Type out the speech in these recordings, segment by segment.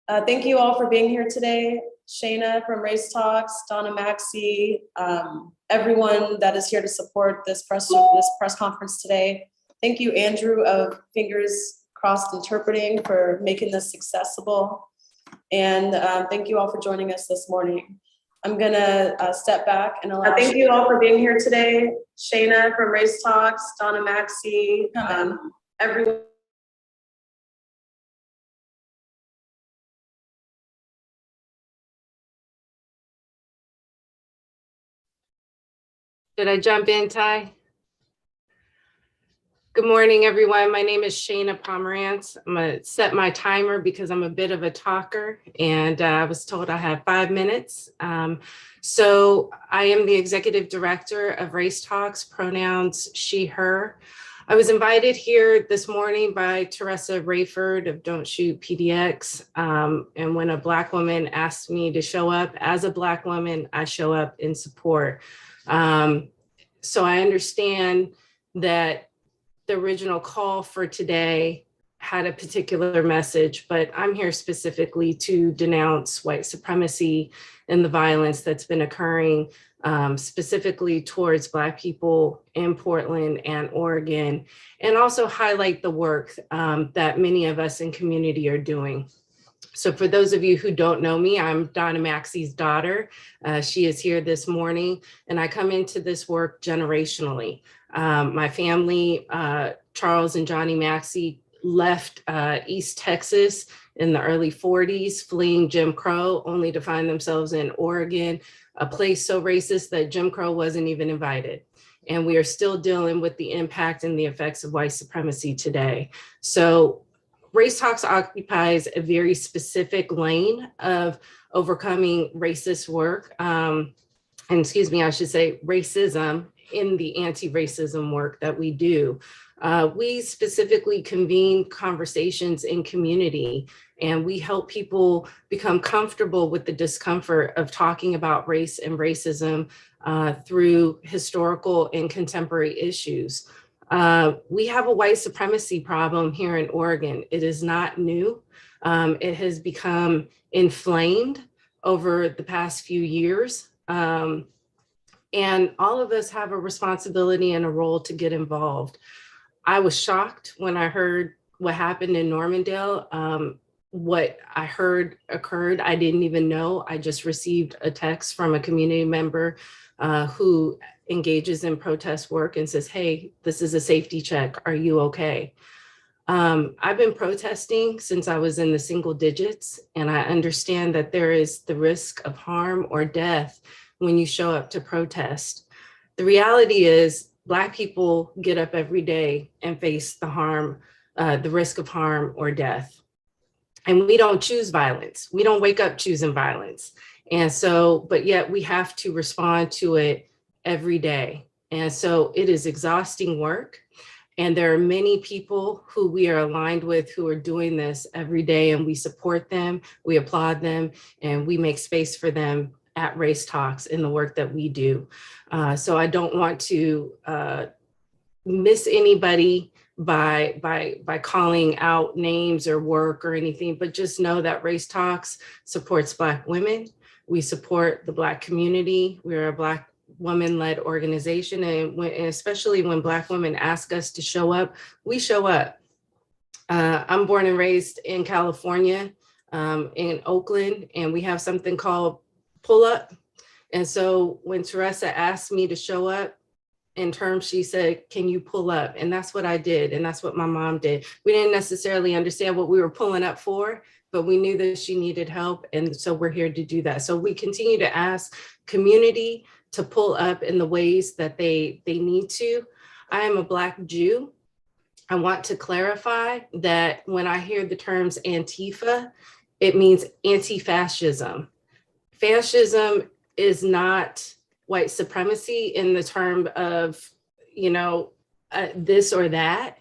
Thank you all for being here today. Shayna from Race Talks, Donna Maxey, everyone that is here to support this press conference today. Thank you, Andrew of Fingers Crossed Interpreting, for making this accessible. And thank you all for joining us this morning. I'm gonna step back and allow. Thank you all for being here today. Shayna from Race Talks, Donna Maxey, everyone. Did I jump in, Ty? Good morning, everyone. My name is Shayna Pomerantz. I'm gonna set my timer because I'm a bit of a talker, and I was told I have 5 minutes. So I am the executive director of Race Talks, pronouns she, her. I was invited here this morning by Teresa Rayford of Don't Shoot PDX. And when a Black woman asked me to show up as a Black woman, I show up in support. So I understand that the original call for today had a particular message, but I'm here specifically to denounce white supremacy and the violence that's been occurring specifically towards Black people in Portland and Oregon, and also highlight the work that many of us in community are doing. So for those of you who don't know me, I'm Donna Maxey's daughter. She is here this morning, and I come into this work generationally. My family, Charles and Johnny Maxey, left East Texas in the early 40s, fleeing Jim Crow, only to find themselves in Oregon, a place so racist that Jim Crow wasn't even invited. And we are still dealing with the impact and the effects of white supremacy today. So Race Talks occupies a very specific lane of overcoming racist work, and excuse me, I should say racism in the anti-racism work that we do. We specifically convene conversations in community, and we help people become comfortable with the discomfort of talking about race and racism through historical and contemporary issues. We have a white supremacy problem here in Oregon. It is not new. It has become inflamed over the past few years. And all of us have a responsibility and a role to get involved. I was shocked when I heard what happened in Normandale. What I heard occurred, I didn't even know. I just received a text from a community member who engages in protest work and says, hey, this is a safety check. Are you okay? I've been protesting since I was in the single digits, and I understand that there is the risk of harm or death when you show up to protest. The reality is Black people get up every day and face the harm, the risk of harm or death. And we don't choose violence. We don't wake up choosing violence. And so, but yet we have to respond to it every day. And so it is exhausting work. And there are many people who we are aligned with who are doing this every day, and we support them, we applaud them, and we make space for them at Race Talks in the work that we do. So I don't want to miss anybody by calling out names or work or anything, but just know that Race Talks supports Black women. We support the Black community. We're a Black woman-led organization, and especially when Black women ask us to show up, we show up. I'm born and raised in California, in Oakland, and we have something called pull up. And so when Teresa asked me to show up, in terms, she said, can you pull up? And that's what I did. And that's what my mom did. We didn't necessarily understand what we were pulling up for, but we knew that she needed help. And so we're here to do that. So we continue to ask community to pull up in the ways that they need to. I am a Black Jew. I want to clarify that when I hear the terms Antifa, it means anti-fascism. Fascism is not white supremacy in the term of, this or that.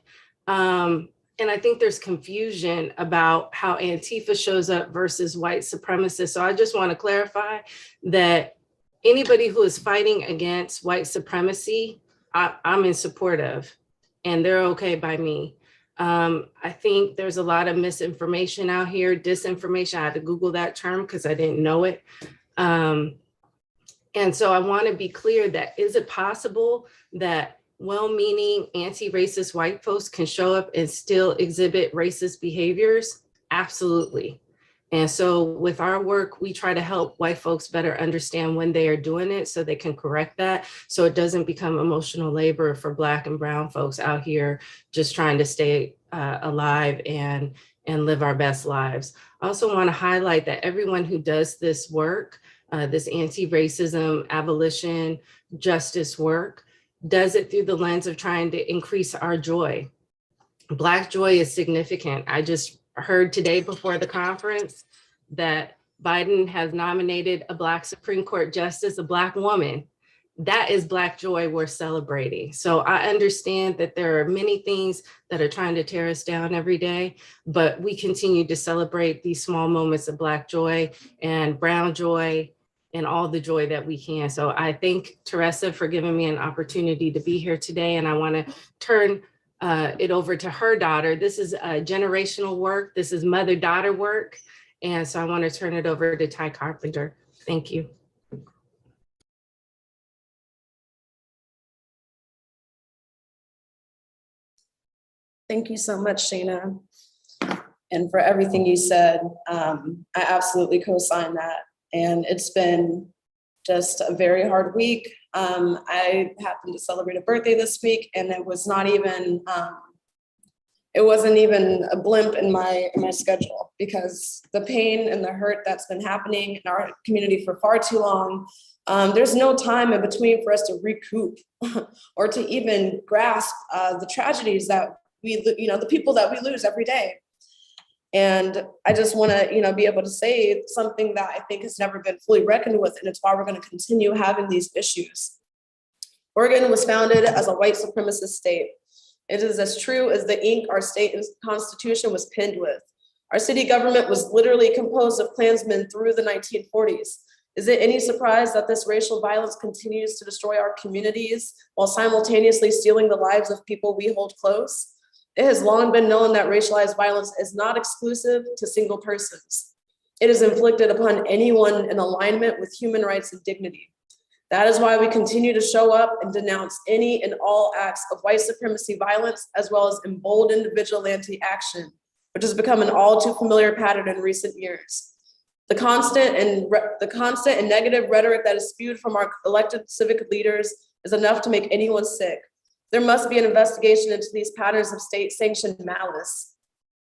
And I think there's confusion about how Antifa shows up versus white supremacists. So I just want to clarify that anybody who is fighting against white supremacy, I'm in support of, and they're okay by me. I think there's a lot of misinformation out here, disinformation. I had to Google that term because I didn't know it. And so I want to be clear that is it possible that well-meaning anti-racist white folks can show up and still exhibit racist behaviors? Absolutely. And so with our work, we try to help white folks better understand when they are doing it so they can correct that, so it doesn't become emotional labor for Black and brown folks out here just trying to stay alive and live our best lives. I also want to highlight that everyone who does this work, this anti-racism, abolition, justice work, does it through the lens of trying to increase our joy. Black joy is significant. I just heard today before the conference that Biden has nominated a Black Supreme Court justice, a Black woman. That is Black joy we're celebrating. So I understand that there are many things that are trying to tear us down every day, but we continue to celebrate these small moments of Black joy and brown joy and all the joy that we can. So I thank Teresa for giving me an opportunity to be here today. And I want to turn it over to her daughter. This is generational work. This is mother-daughter work. And so I want to turn it over to Ty Carpenter. Thank you. Thank you so much, Shayna, and for everything you said. I absolutely co-sign that. And it's been just a very hard week. I happened to celebrate a birthday this week, and it was not even, it wasn't even a blimp in my schedule, because the pain and the hurt that's been happening in our community for far too long, there's no time in between for us to recoup or to even grasp the tragedies that the people that we lose every day. And I just want to, be able to say something that I think has never been fully reckoned with, and it's why we're going to continue having these issues. Oregon was founded as a white supremacist state. It is as true as the ink our state constitution was pinned with. Our city government was literally composed of Klansmen through the 1940s. Is it any surprise that this racial violence continues to destroy our communities while simultaneously stealing the lives of people we hold close? It has long been known that racialized violence is not exclusive to single persons. It is inflicted upon anyone in alignment with human rights and dignity. That is why we continue to show up and denounce any and all acts of white supremacy violence, as well as emboldened vigilante action, which has become an all too familiar pattern in recent years. The constant and negative rhetoric that is spewed from our elected civic leaders is enough to make anyone sick. There must be an investigation into these patterns of state-sanctioned malice.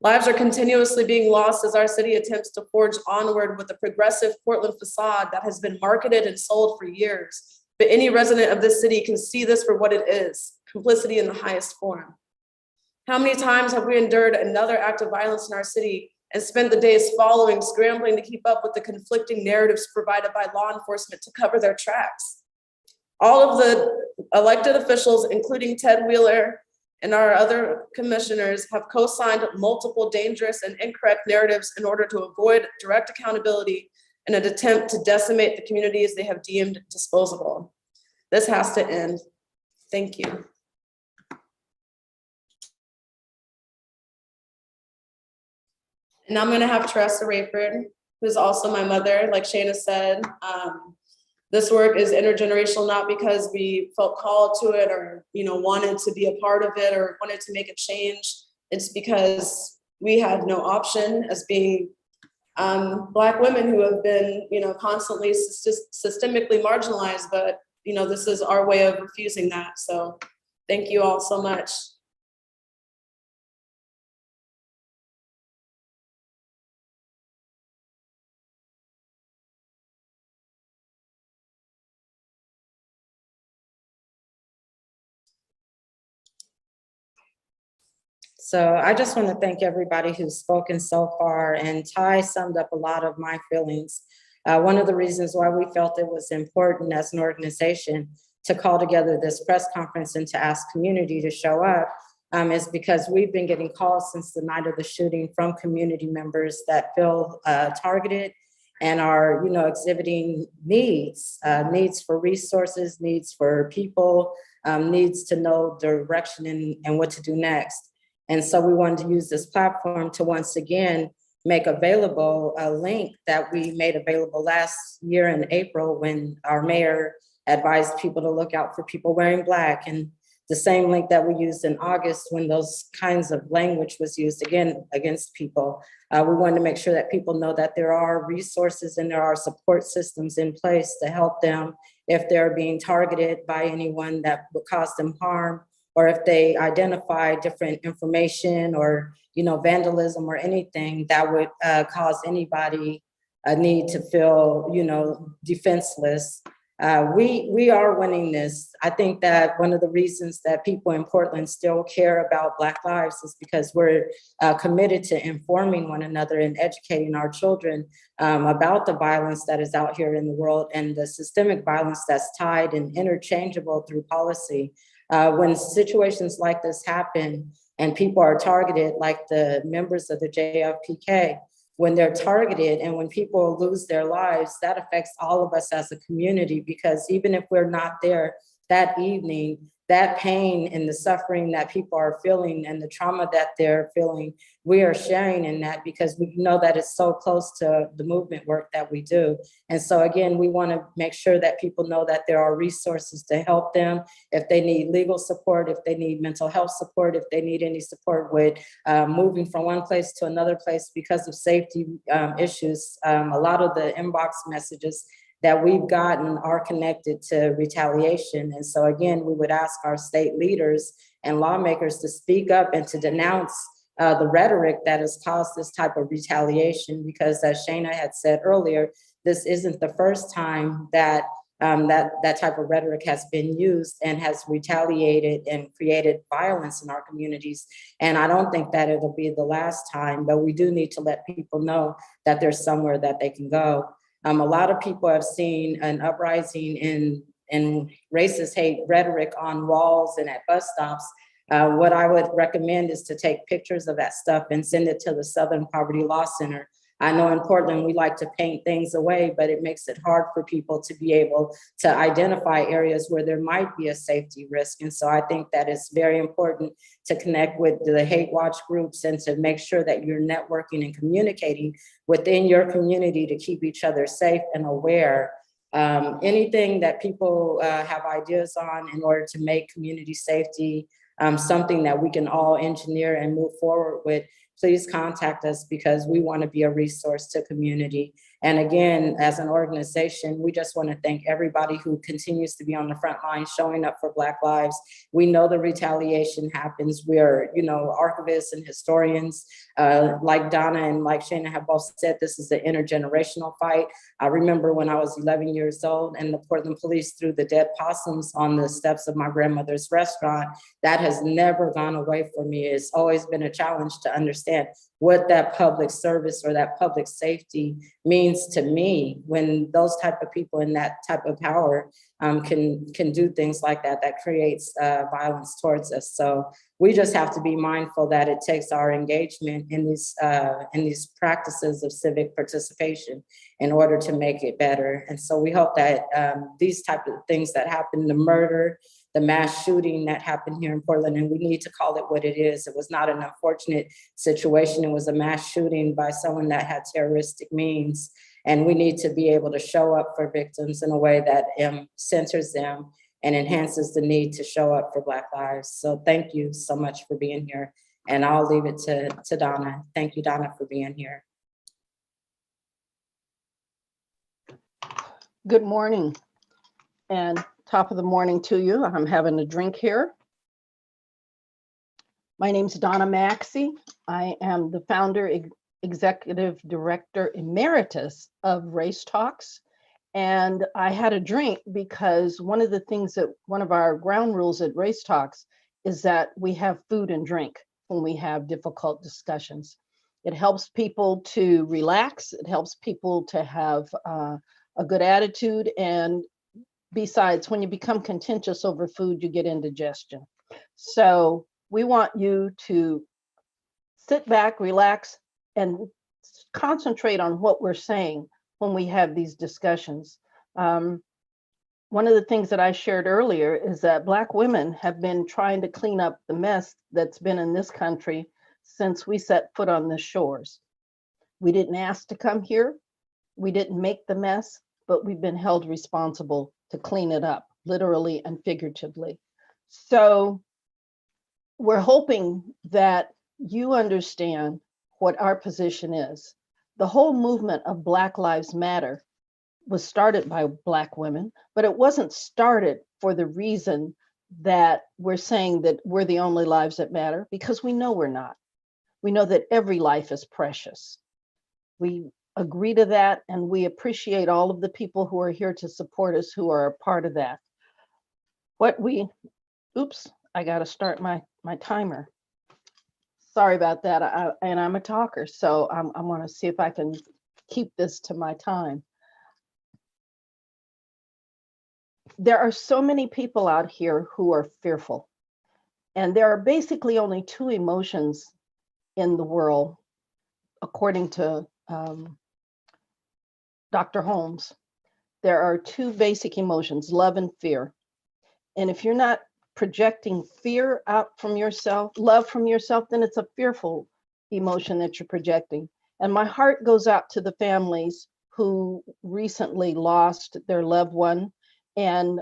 Lives are continuously being lost as our city attempts to forge onward with a progressive Portland facade that has been marketed and sold for years. But any resident of this city can see this for what it is: complicity in the highest form. How many times have we endured another act of violence in our city and spent the days following, scrambling to keep up with the conflicting narratives provided by law enforcement to cover their tracks? All of the elected officials, including Ted Wheeler and our other commissioners, have co-signed multiple dangerous and incorrect narratives in order to avoid direct accountability in an attempt to decimate the communities they have deemed disposable. This has to end. Thank you. And I'm gonna have Teresa Rayford, who's also my mother, like Shayna said. This work is intergenerational, not because we felt called to it or wanted to be a part of it or wanted to make a change. It's because we had no option as being Black women who have been constantly systemically marginalized, but this is our way of refusing that. So thank you all so much. So I just want to thank everybody who's spoken so far, and Ty summed up a lot of my feelings. One of the reasons why we felt it was important as an organization to call together this press conference and to ask community to show up is because we've been getting calls since the night of the shooting from community members that feel targeted and are exhibiting needs for resources, needs for people, needs to know direction and what to do next. And so we wanted to use this platform to once again make available a link that we made available last year in April when our mayor advised people to look out for people wearing Black, and the same link that we used in August when those kinds of language was used again against people. We wanted to make sure that people know that there are resources and there are support systems in place to help them if they're being targeted by anyone that would cause them harm, or if they identify different information or vandalism or anything that would cause anybody a need to feel defenseless. We are winning this. I think that one of the reasons that people in Portland still care about Black lives is because we're committed to informing one another and educating our children about the violence that is out here in the world and the systemic violence that's tied and interchangeable through policy. When situations like this happen and people are targeted, like the members of the JFPK, when they're targeted and when people lose their lives, that affects all of us as a community, because even if we're not there that evening, that pain and the suffering that people are feeling and the trauma that they're feeling, we are sharing in that because we know that it's so close to the movement work that we do. And so again, we want to make sure that people know that there are resources to help them if they need legal support, if they need mental health support, if they need any support with moving from one place to another place because of safety issues. A lot of the inbox messages that we've gotten are connected to retaliation. And so again, we would ask our state leaders and lawmakers to speak up and to denounce the rhetoric that has caused this type of retaliation, because as Shana had said earlier, this isn't the first time that that type of rhetoric has been used and has retaliated and created violence in our communities. And I don't think that it'll be the last time, but we do need to let people know that there's somewhere that they can go. A lot of people have seen an uprising in racist hate rhetoric on walls and at bus stops. What I would recommend is to take pictures of that stuff and send it to the Southern Poverty Law Center. I know in Portland, we like to paint things away, but it makes it hard for people to be able to identify areas where there might be a safety risk. And so I think that it's very important to connect with the hate watch groups and to make sure that you're networking and communicating within your community to keep each other safe and aware. Anything that people have ideas on in order to make community safety something that we can all engineer and move forward with, please contact us, because we want to be a resource to community. And again, as an organization, we just want to thank everybody who continues to be on the front line showing up for Black lives. We know the retaliation happens. We are, archivists and historians, like Donna and like Shana have both said, this is an intergenerational fight. I remember when I was 11 years old and the Portland police threw the dead possums on the steps of my grandmother's restaurant. That has never gone away from me. It's always been a challenge to understand what that public service or that public safety means to me when those type of people in that type of power can do things like that, that creates violence towards us. So we just have to be mindful that it takes our engagement in these practices of civic participation in order to make it better. And so we hope that these type of things that happen, the murder, the mass shooting that happened here in Portland, and we need to call it what it is. It was not an unfortunate situation. It was a mass shooting by someone that had terroristic means. And we need to be able to show up for victims in a way that centers them and enhances the need to show up for Black lives. So thank you so much for being here. And I'll leave it to Donna. Thank you, Donna, for being here. Good morning, and top of the morning to you. I'm having a drink here. My name's Donna Maxey. I am the founder, executive director emeritus of Race Talks. And I had a drink because one of the things that one of our ground rules at Race Talks is that we have food and drink when we have difficult discussions. It helps people to relax. It helps people to have a good attitude. And besides, when you become contentious over food, you get indigestion. So we want you to sit back, relax, and concentrate on what we're saying when we have these discussions. one of the things that I shared earlier is that Black women have been trying to clean up the mess that's been in this country since we set foot on the shores. We didn't ask to come here. We didn't make the mess, but we've been held responsible to clean it up, literally and figuratively. So we're hoping that you understand what our position is. The whole movement of Black Lives Matter was started by Black women, but it wasn't started for the reason that we're saying that we're the only lives that matter, because we know we're not. We know that every life is precious. We agree to that, and we appreciate all of the people who are here to support us, who are a part of that. Oops, I got to start my timer. Sorry about that. And I'm a talker, so I want to see if I can keep this to my time. There are so many people out here who are fearful, and there are basically only two emotions in the world, according to Dr. Holmes. There are two basic emotions, love and fear. And if you're not projecting fear out from yourself, love from yourself, then it's a fearful emotion that you're projecting. And my heart goes out to the families who recently lost their loved one, and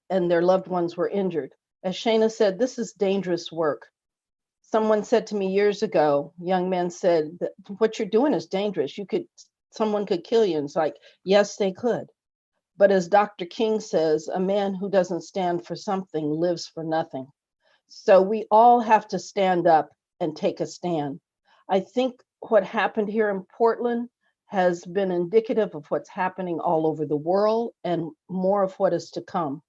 their loved ones were injured. As Shana said, this is dangerous work. Someone said to me years ago, young men said, that what you're doing is dangerous. Someone could kill you. And it's like, yes, they could. But as Dr. King says, a man who doesn't stand for something lives for nothing. So we all have to stand up and take a stand. I think what happened here in Portland has been indicative of what's happening all over the world and more of what is to come.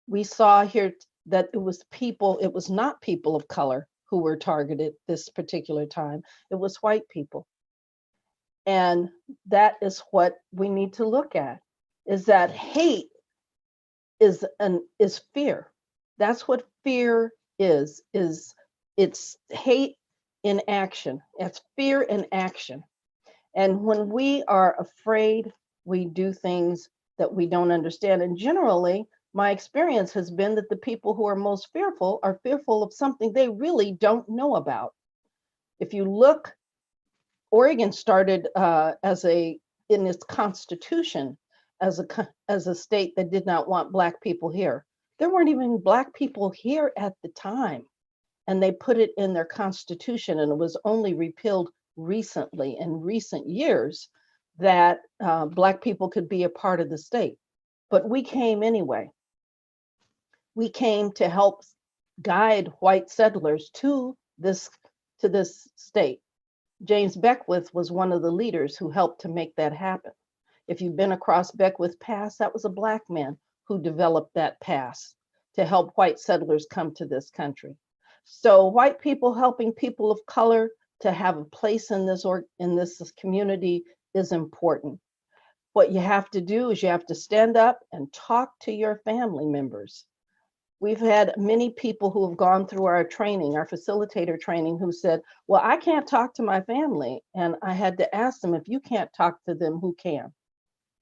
We saw here that it was not people of color who were targeted this particular time. It was white people. And that is what we need to look at, is that hate is fear. That's what fear is it's hate in action. It's fear in action. And when we are afraid, we do things that we don't understand. And generally, my experience has been that the people who are most fearful are fearful of something they really don't know about. If you look, Oregon started in its constitution as a state that did not want Black people here. There weren't even Black people here at the time. And they put it in their constitution, and it was only repealed recently, in recent years, that Black people could be a part of the state. But we came anyway. We came to help guide white settlers to this state. James Beckwith was one of the leaders who helped to make that happen. If you've been across Beckwith Pass, that was a Black man who developed that pass to help white settlers come to this country. So white people helping people of color to have a place in this community is important. What you have to do is you have to stand up and talk to your family members. We've had many people who have gone through our training, our facilitator training, who said, well, I can't talk to my family. And I had to ask them, if you can't talk to them, who can?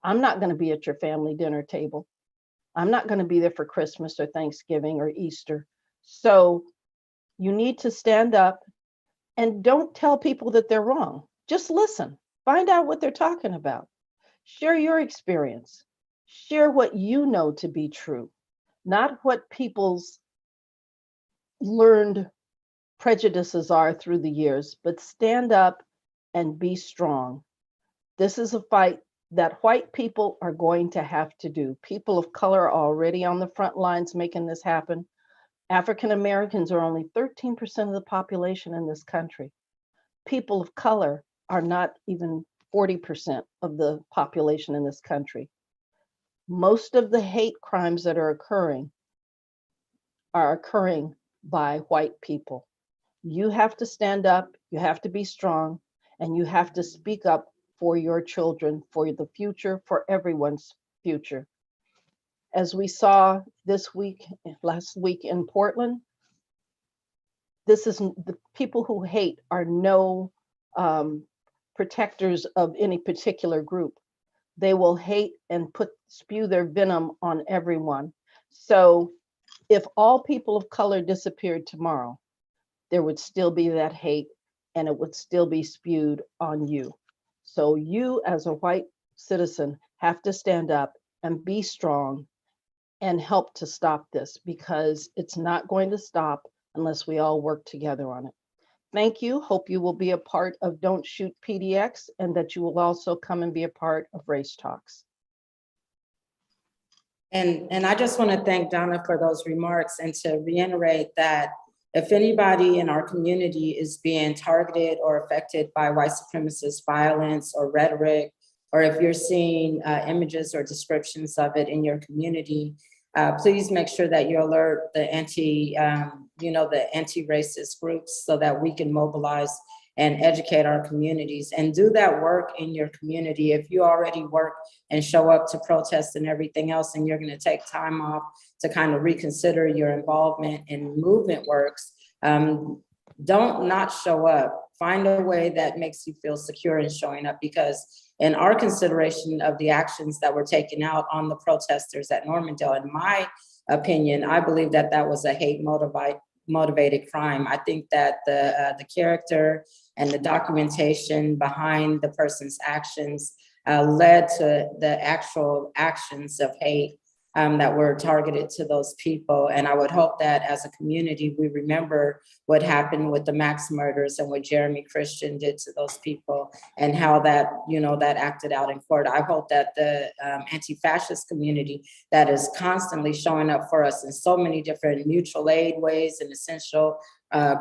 I'm not going to be at your family dinner table. I'm not going to be there for Christmas or Thanksgiving or Easter. So you need to stand up and don't tell people that they're wrong. Just listen, find out what they're talking about. Share your experience. Share what you know to be true, not what people's learned prejudices are through the years, but stand up and be strong. This is a fight that white people are going to have to do. People of color are already on the front lines making this happen. African Americans are only 13% of the population in this country. People of color are not even 40% of the population in this country. Most of the hate crimes that are occurring by white people. You have to stand up, you have to be strong, and you have to speak up for your children, for the future, for everyone's future. As we saw last week in Portland, the people who hate are no protectors of any particular group. they will hate and spew their venom on everyone. So if all people of color disappeared tomorrow, there would still be that hate and it would still be spewed on you. So you as a white citizen have to stand up and be strong and help to stop this, because it's not going to stop unless we all work together on it. Thank you. Hope you will be a part of Don't Shoot PDX, and that you will also come and be a part of Race Talks. And I just want to thank Donna for those remarks, and to reiterate that if anybody in our community is being targeted or affected by white supremacist violence or rhetoric, or if you're seeing images or descriptions of it in your community, please make sure that you alert the anti-racist groups so that we can mobilize and educate our communities, and do that work in your community. If you already work and show up to protest and everything else, and you're going to take time off to kind of reconsider your involvement in movement works, don't not show up. Find a way that makes you feel secure in showing up, because in our consideration of the actions that were taken out on the protesters at Normandale, in my opinion, I believe that that was a hate motivated crime. I think that the character and the documentation behind the person's actions led to the actual actions of hate that were targeted to those people. And I would hope that as a community, we remember what happened with the Max murders and what Jeremy Christian did to those people, and how that, that acted out in court. I hope that the anti-fascist community that is constantly showing up for us in so many different mutual aid ways and essential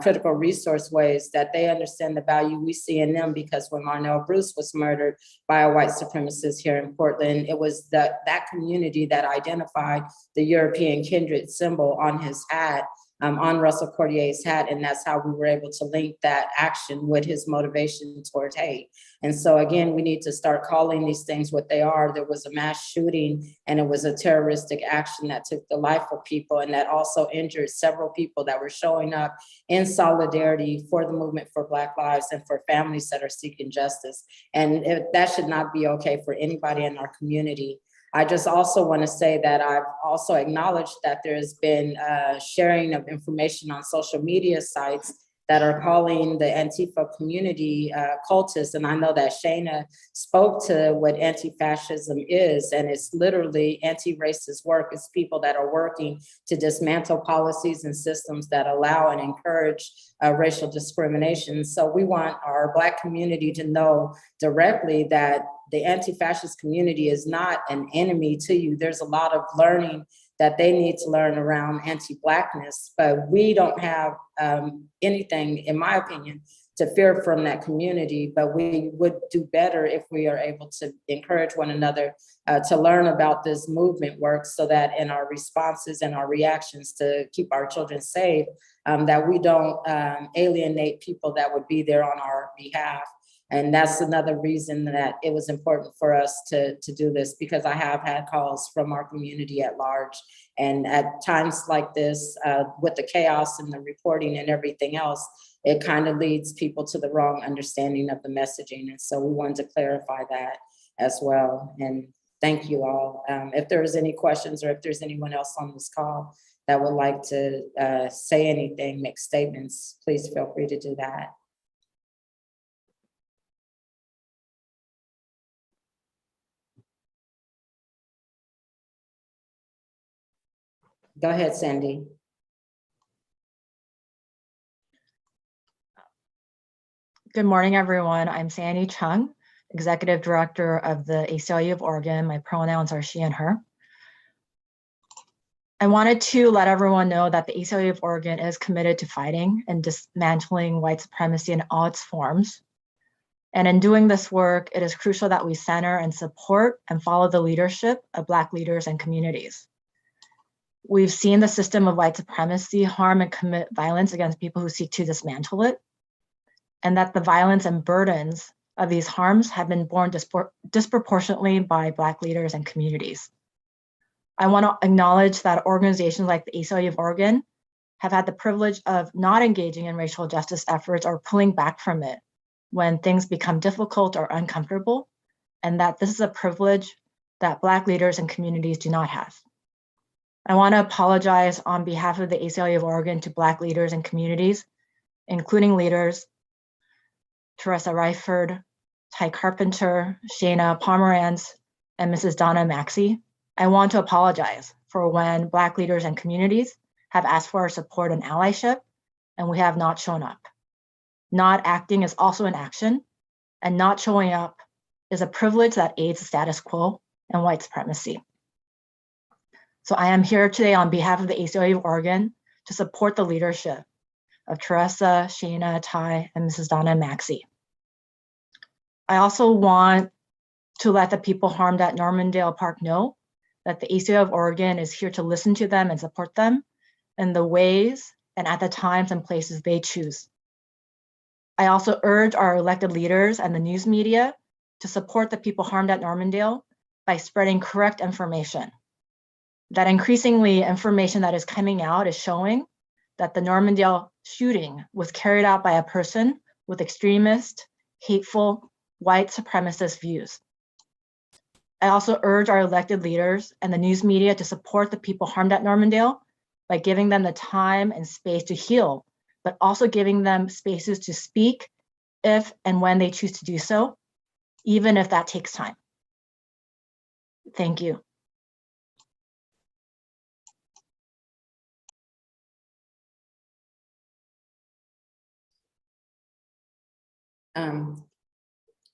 critical resource ways, that they understand the value we see in them. Because when Marnell Bruce was murdered by a white supremacist here in Portland, it was that community that identified the European kindred symbol on his hat, on Russell Cortier's hat. And that's how we were able to link that action with his motivation towards hate. And so again, we need to start calling these things what they are. There was a mass shooting, and it was a terroristic action that took the life of people, and that also injured several people that were showing up in solidarity for the movement for Black lives and for families that are seeking justice. And that should not be okay for anybody in our community. I just also want to say that I've also acknowledged that there's been sharing of information on social media sites that are calling the Antifa community cultists. And I know that Shayna spoke to what anti-fascism is, and it's literally anti-racist work. It's people that are working to dismantle policies and systems that allow and encourage racial discrimination. So we want our Black community to know directly that the anti-fascist community is not an enemy to you. There's a lot of learning that they need to learn around anti-Blackness, but we don't have anything, in my opinion, to fear from that community. But we would do better if we are able to encourage one another to learn about this movement work, so that in our responses and our reactions to keep our children safe, that we don't alienate people that would be there on our behalf. And that's another reason that it was important for us to do this, because I have had calls from our community at large. And at times like this, with the chaos and the reporting and everything else, it kind of leads people to the wrong understanding of the messaging. And so we wanted to clarify that as well. And thank you all. If there's any questions, or if there's anyone else on this call that would like to say anything, make statements, please feel free to do that. Go ahead, Sandy. Good morning, everyone. I'm Sandy Chung, Executive Director of the ACLU of Oregon. My pronouns are she and her. I wanted to let everyone know that the ACLU of Oregon is committed to fighting and dismantling white supremacy in all its forms. And in doing this work, it is crucial that we center and support and follow the leadership of Black leaders and communities. We've seen the system of white supremacy harm and commit violence against people who seek to dismantle it, and that the violence and burdens of these harms have been borne disproportionately by Black leaders and communities. I want to acknowledge that organizations like the ACLU of Oregon have had the privilege of not engaging in racial justice efforts or pulling back from it when things become difficult or uncomfortable, and that this is a privilege that Black leaders and communities do not have. I want to apologize on behalf of the ACLU of Oregon to Black leaders and communities, including leaders Teresa Ryford, Ty Carpenter, Shayna Pomerantz, and Mrs. Donna Maxey. I want to apologize for when Black leaders and communities have asked for our support and allyship, and we have not shown up. Not acting is also an action, and not showing up is a privilege that aids the status quo and white supremacy. So I am here today on behalf of the ACLU of Oregon to support the leadership of Teresa, Shayna, Ty, and Mrs. Donna Maxey. I also want to let the people harmed at Normandale Park know that the ACLU of Oregon is here to listen to them and support them in the ways and at the times and places they choose. I also urge our elected leaders and the news media to support the people harmed at Normandale by spreading correct information. That increasingly information that is coming out is showing that the Normandale shooting was carried out by a person with extremist, hateful, white supremacist views. I also urge our elected leaders and the news media to support the people harmed at Normandale by giving them the time and space to heal, but also giving them spaces to speak if and when they choose to do so, even if that takes time. Thank you.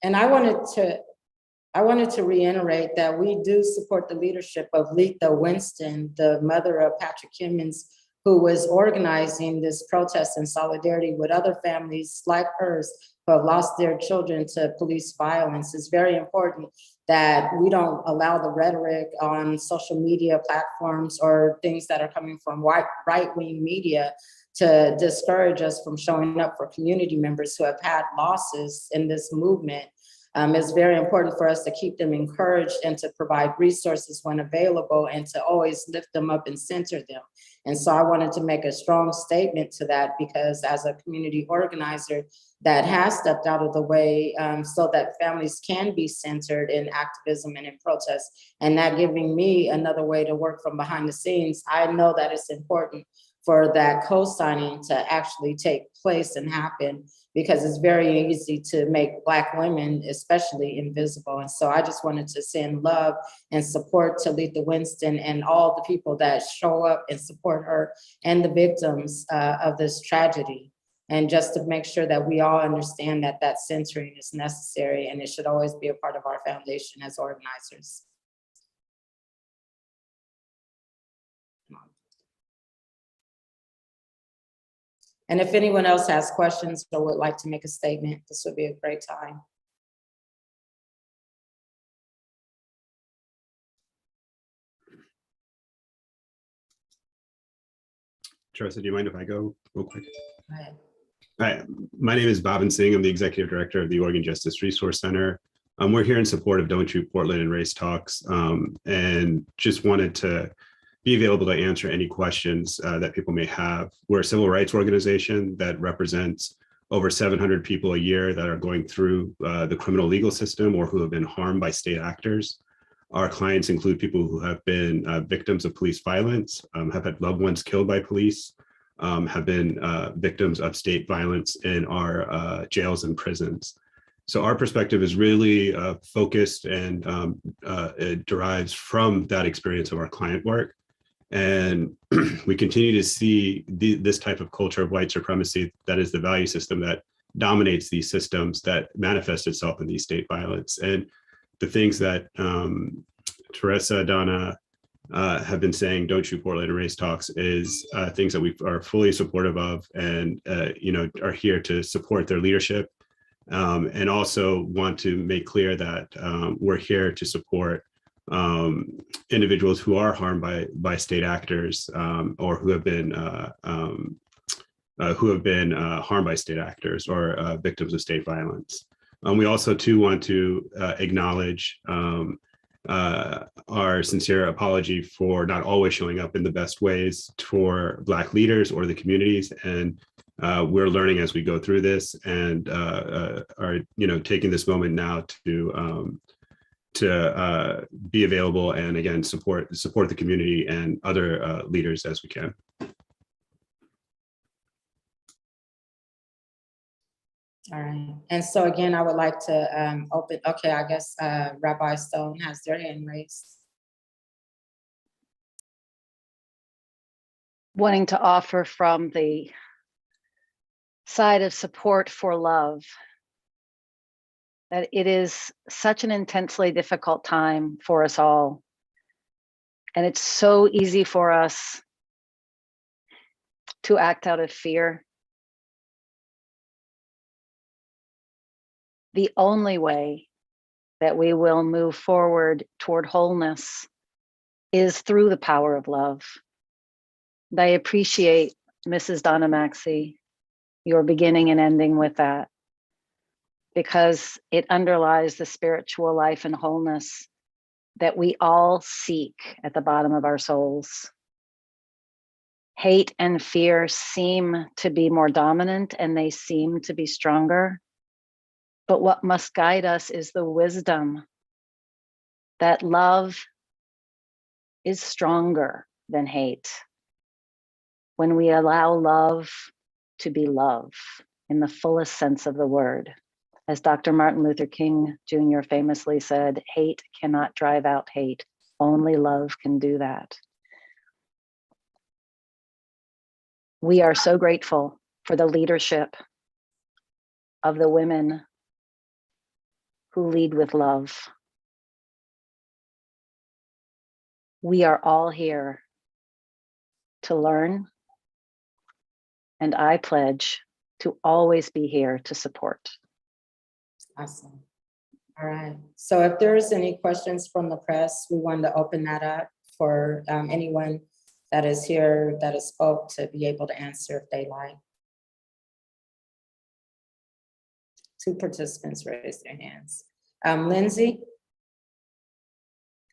And I wanted to reiterate that we do support the leadership of Letha Winston, the mother of Patrick Kimmons, who was organizing this protest in solidarity with other families like hers who have lost their children to police violence. It's very important that we don't allow the rhetoric on social media platforms or things that are coming from right-wing media to discourage us from showing up for community members who have had losses in this movement. It's very important for us to keep them encouraged and to provide resources when available and to always lift them up and center them. And so I wanted to make a strong statement to that because as a community organizer that has stepped out of the way so that families can be centered in activism and in protest, and that giving me another way to work from behind the scenes, I know that it's important for that co-signing to actually take place and happen, because it's very easy to make Black women especially invisible. And so I just wanted to send love and support to Letha Winston and all the people that show up and support her and the victims of this tragedy. And just to make sure that we all understand that that centering is necessary and it should always be a part of our foundation as organizers. And if anyone else has questions or would like to make a statement, this would be a great time. Teresa, do you mind if I go real quick? Go ahead. Hi, my name is Bhavin Singh. I'm the Executive Director of the Oregon Justice Resource Center. We're here in support of Don't Shoot Portland and Race Talks, and just wanted to be available to answer any questions that people may have. We're a civil rights organization that represents over 700 people a year that are going through the criminal legal system or who have been harmed by state actors. Our clients include people who have been victims of police violence, have had loved ones killed by police, have been victims of state violence in our jails and prisons. So our perspective is really focused and it derives from that experience of our client work. And we continue to see this type of culture of white supremacy that is the value system that dominates these systems that manifest itself in these state violence. And the things that Teresa, Donna have been saying, Don't Shoot Portland and Race Talks, is things that we are fully supportive of and are here to support their leadership. And also want to make clear that we're here to support individuals who are harmed by state actors or who have been harmed by state actors or victims of state violence. We also too want to acknowledge our sincere apology for not always showing up in the best ways for Black leaders or the communities. And we're learning as we go through this and are taking this moment now to be available and again support the community and other leaders as we can. All right. And so again, I would like to open, okay, I guess Rabbi Stone has their hand raised. Wanting to offer from the side of support for love, that it is such an intensely difficult time for us all. And it's so easy for us to act out of fear. The only way that we will move forward toward wholeness is through the power of love. And I appreciate, Mrs. Donna Maxey, your beginning and ending with that, because it underlies the spiritual life and wholeness that we all seek at the bottom of our souls. Hate and fear seem to be more dominant and they seem to be stronger. But what must guide us is the wisdom that love is stronger than hate. When we allow love to be love in the fullest sense of the word. As Dr. Martin Luther King Jr. famously said, hate cannot drive out hate. Only love can do that. We are so grateful for the leadership of the women who lead with love. We are all here to learn, and I pledge to always be here to support. Awesome. All right. So if there's any questions from the press, we wanted to open that up for anyone that is here that has spoke to be able to answer if they like. 2 participants raised their hands. Lindsay,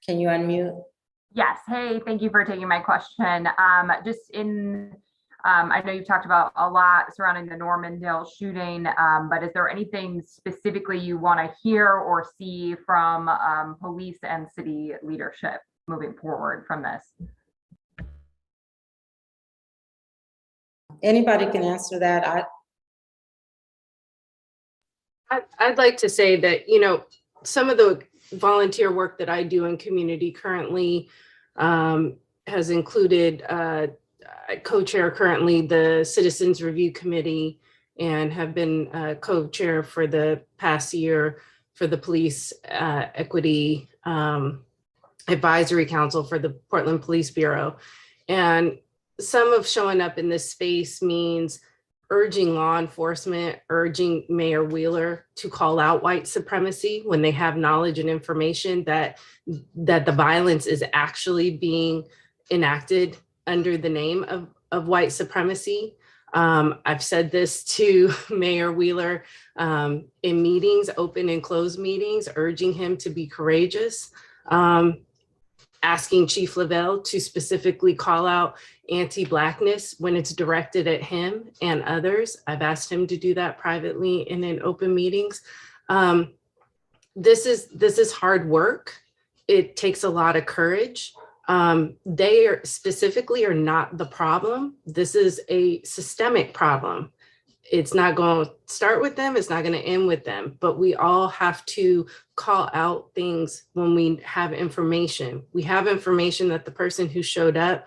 can you unmute? Yes. Hey, thank you for taking my question. I know you've talked about a lot surrounding the Normandale shooting, but is there anything specifically you want to hear or see from police and city leadership moving forward from this? Anybody can answer that. I'd like to say that, you know, some of the volunteer work that I do in community currently has included, I co-chair currently the Citizens Review Committee and have been co-chair for the past year for the Police Equity Advisory Council for the Portland Police Bureau. And some of showing up in this space means urging law enforcement, urging Mayor Wheeler to call out white supremacy when they have knowledge and information that the violence is actually being enacted under the name of white supremacy. I've said this to Mayor Wheeler in meetings, open and closed meetings, urging him to be courageous, asking Chief Lavelle to specifically call out anti-Blackness when it's directed at him and others. I've asked him to do that privately and in open meetings. This is hard work. It takes a lot of courage. They specifically are not the problem. This is a systemic problem. It's not going to start with them. It's not going to end with them, but we all have to call out things when we have information. We have information that the person who showed up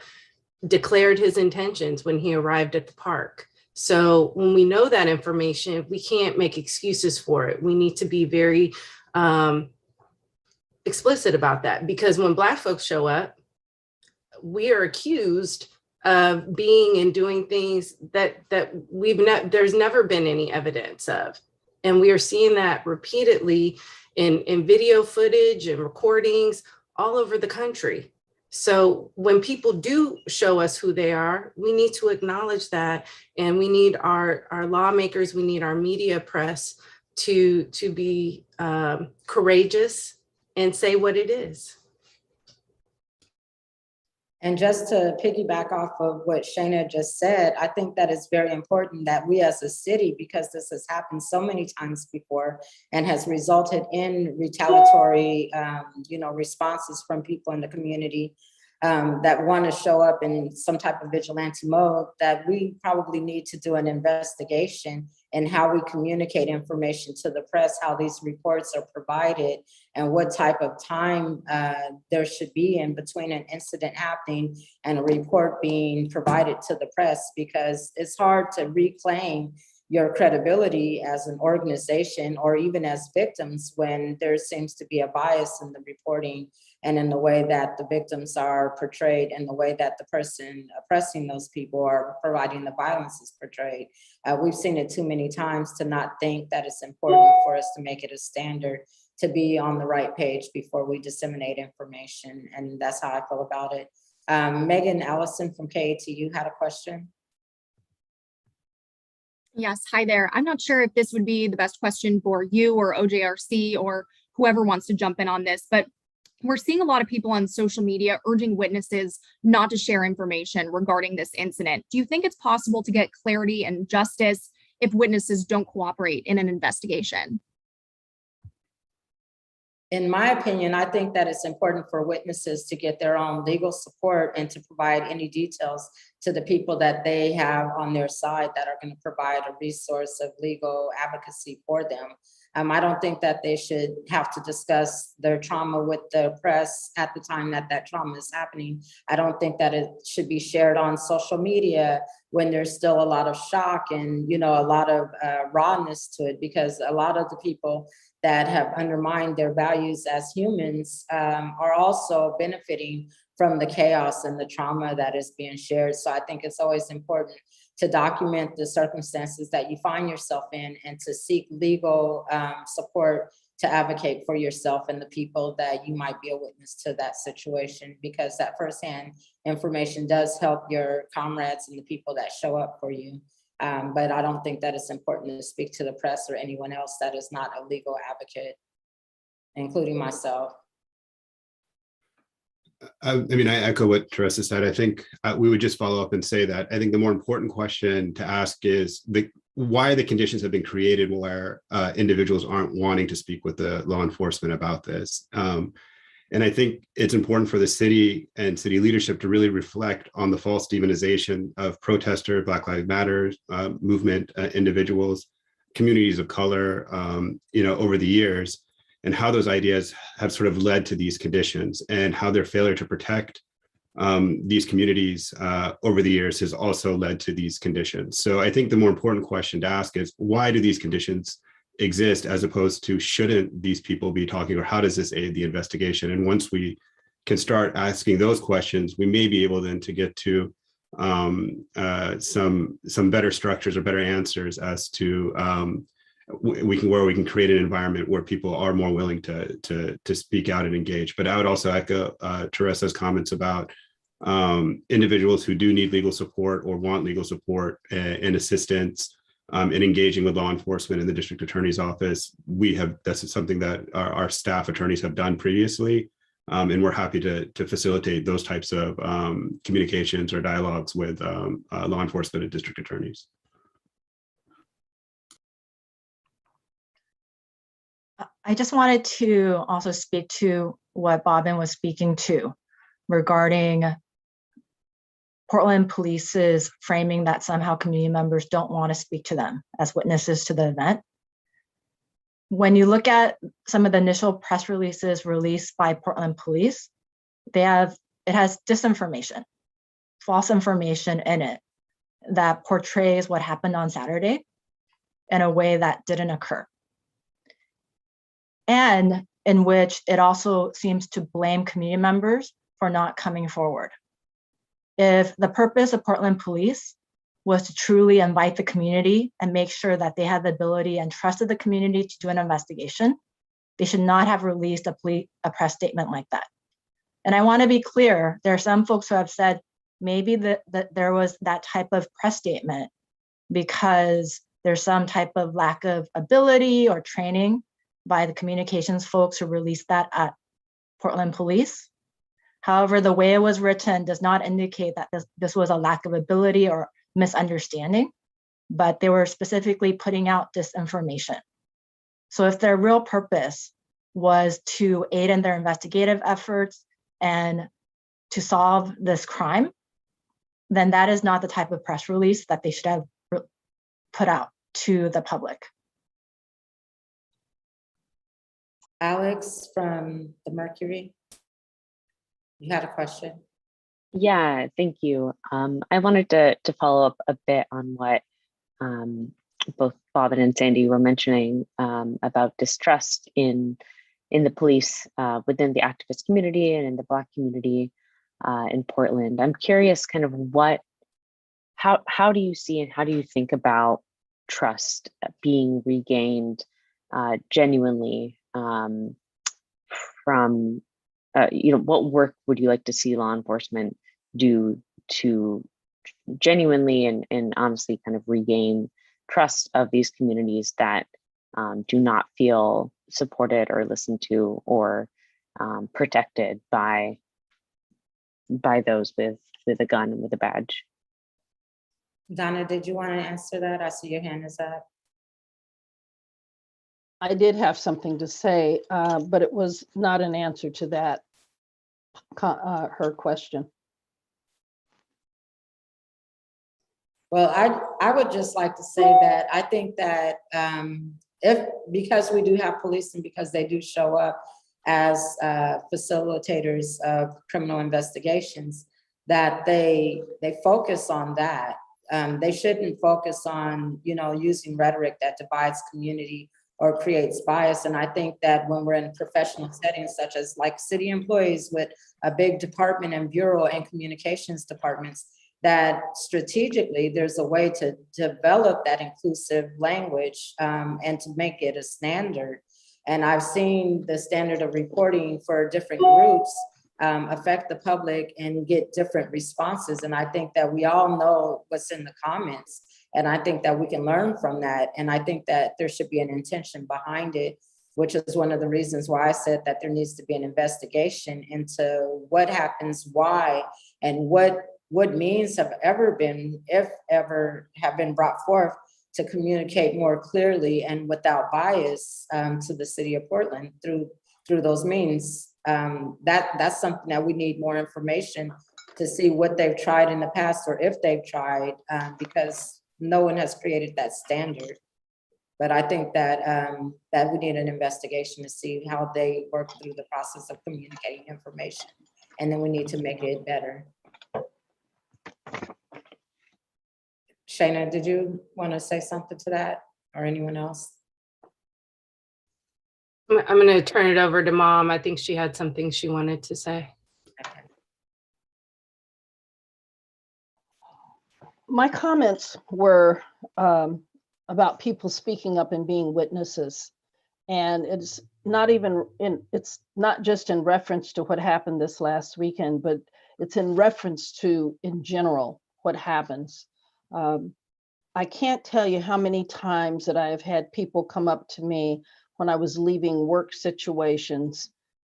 declared his intentions when he arrived at the park. So when we know that information, we can't make excuses for it. We need to be very explicit about that, because when Black folks show up, we are accused of being and doing things that there's never been any evidence of. And we are seeing that repeatedly in video footage and recordings all over the country. So when people do show us who they are, we need to acknowledge that. And we need our lawmakers, we need our media press to be courageous and say what it is. And just to piggyback off of what Shayna just said, I think that it's very important that we as a city, because this has happened so many times before and has resulted in retaliatory, responses from people in the community that want to show up in some type of vigilante mode, that we probably need to do an investigation in how we communicate information to the press, how these reports are provided, and what type of time there should be in between an incident happening and a report being provided to the press, because it's hard to reclaim your credibility as an organization or even as victims when there seems to be a bias in the reporting and in the way that the victims are portrayed and the way that the person oppressing those people or providing the violence is portrayed. We've seen it too many times to not think that it's important for us to make it a standard to be on the right page before we disseminate information. And that's how I feel about it. Megan Allison from KATU had a question. Yes, hi there. I'm not sure if this would be the best question for you or OJRC or whoever wants to jump in on this, but we're seeing a lot of people on social media urging witnesses not to share information regarding this incident. Do you think it's possible to get clarity and justice if witnesses don't cooperate in an investigation? In my opinion, I think that it's important for witnesses to get their own legal support and to provide any details to the people that they have on their side that are going to provide a resource of legal advocacy for them. I don't think that they should have to discuss their trauma with the press at the time that that trauma is happening. I don't think that it should be shared on social media when there's still a lot of shock and, a lot of rawness to it, because a lot of the people that have undermined their values as humans are also benefiting from the chaos and the trauma that is being shared. So I think it's always important to document the circumstances that you find yourself in and to seek legal support to advocate for yourself and the people that you might be a witness to that situation, because that firsthand information does help your comrades and the people that show up for you. But I don't think that it's important to speak to the press or anyone else that is not a legal advocate, including myself. I echo what Teresa said. I think we would just follow up and say that I think the more important question to ask is why the conditions have been created where individuals aren't wanting to speak with the law enforcement about this. And I think it's important for the city and city leadership to really reflect on the false demonization of protester, Black Lives Matter movement individuals, communities of color, over the years, and how those ideas have sort of led to these conditions and how their failure to protect these communities over the years has also led to these conditions. So I think the more important question to ask is, why do these conditions exist, as opposed to shouldn't these people be talking, or how does this aid the investigation? And once we can start asking those questions, we may be able then to get to some better structures or better answers as to where we can create an environment where people are more willing to speak out and engage. But I would also echo Teresa's comments about individuals who do need legal support or want legal support and assistance in engaging with law enforcement in the district attorney's office. That's something that our staff attorneys have done previously, and we're happy to facilitate those types of communications or dialogues with law enforcement and district attorneys. I just wanted to also speak to what Bobbin was speaking to regarding Portland Police's framing that somehow community members don't want to speak to them as witnesses to the event. When you look at some of the initial press releases released by Portland Police, it has disinformation, false information in it that portrays what happened on Saturday in a way that didn't occur. And in which it also seems to blame community members for not coming forward. If the purpose of Portland Police was to truly invite the community and make sure that they had the ability and trusted the community to do an investigation, they should not have released a press statement like that. And I want to be clear, there are some folks who have said maybe that there was that type of press statement because there's some type of lack of ability or training by the communications folks who released that at Portland Police. However, the way it was written does not indicate that this was a lack of ability or misunderstanding, but they were specifically putting out disinformation. So if their real purpose was to aid in their investigative efforts and to solve this crime, then that is not the type of press release that they should have put out to the public. Alex from the Mercury, you had a question? Yeah, thank you. I wanted to follow up a bit on what both Bob and Sandy were mentioning about distrust in the police within the activist community and in the Black community in Portland. I'm curious, kind of how do you see and how do you think about trust being regained genuinely from what work would you like to see law enforcement do to genuinely and honestly kind of regain trust of these communities that do not feel supported or listened to or protected by those with a gun and with a badge? Donna, did you want to answer that? I see your hand is up. I did have something to say, but it was not an answer to that, her question. Well, I would just like to say that I think that because we do have police and because they do show up as facilitators of criminal investigations, that they focus on that. They shouldn't focus on, using rhetoric that divides community or creates bias. And I think that when we're in professional settings, such as like city employees with a big department and bureau and communications departments, that strategically there's a way to develop that inclusive language and to make it a standard. And I've seen the standard of reporting for different groups affect the public and get different responses. And I think that we all know what's in the comments. And I think that we can learn from that. And I think that there should be an intention behind it, which is one of the reasons why I said that there needs to be an investigation into what happens, why, and what means have ever been, if ever have been brought forth to communicate more clearly and without bias to the city of Portland through those means. That's something that we need more information to see what they've tried in the past or if they've tried, because no one has created that standard. But I think that that we need an investigation to see how they work through the process of communicating information. And then we need to make it better. Shayna, did you want to say something to that or anyone else? I'm going to turn it over to Mom. I think she had something she wanted to say. Okay. My comments were about people speaking up and being witnesses. And it's not just in reference to what happened this last weekend, but it's in reference to, in general, what happens. I can't tell you how many times that I have had people come up to me when I was leaving work situations,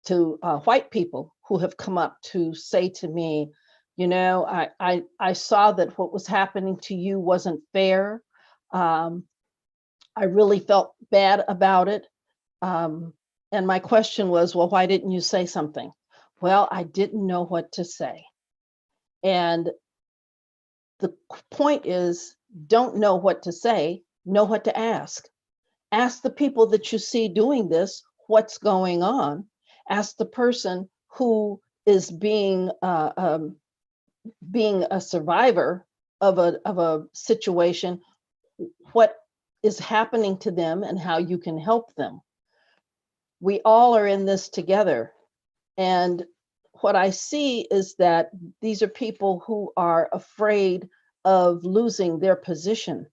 to white people who have come up to say to me, I saw that what was happening to you wasn't fair. I really felt bad about it. And my question was, well, why didn't you say something? Well, I didn't know what to say. And the point is, don't know what to say, know what to ask. Ask the people that you see doing this, what's going on. Ask the person who is being a survivor of a situation, what is happening to them and how you can help them. We all are in this together. And what I see is that these are people who are afraid of losing their position.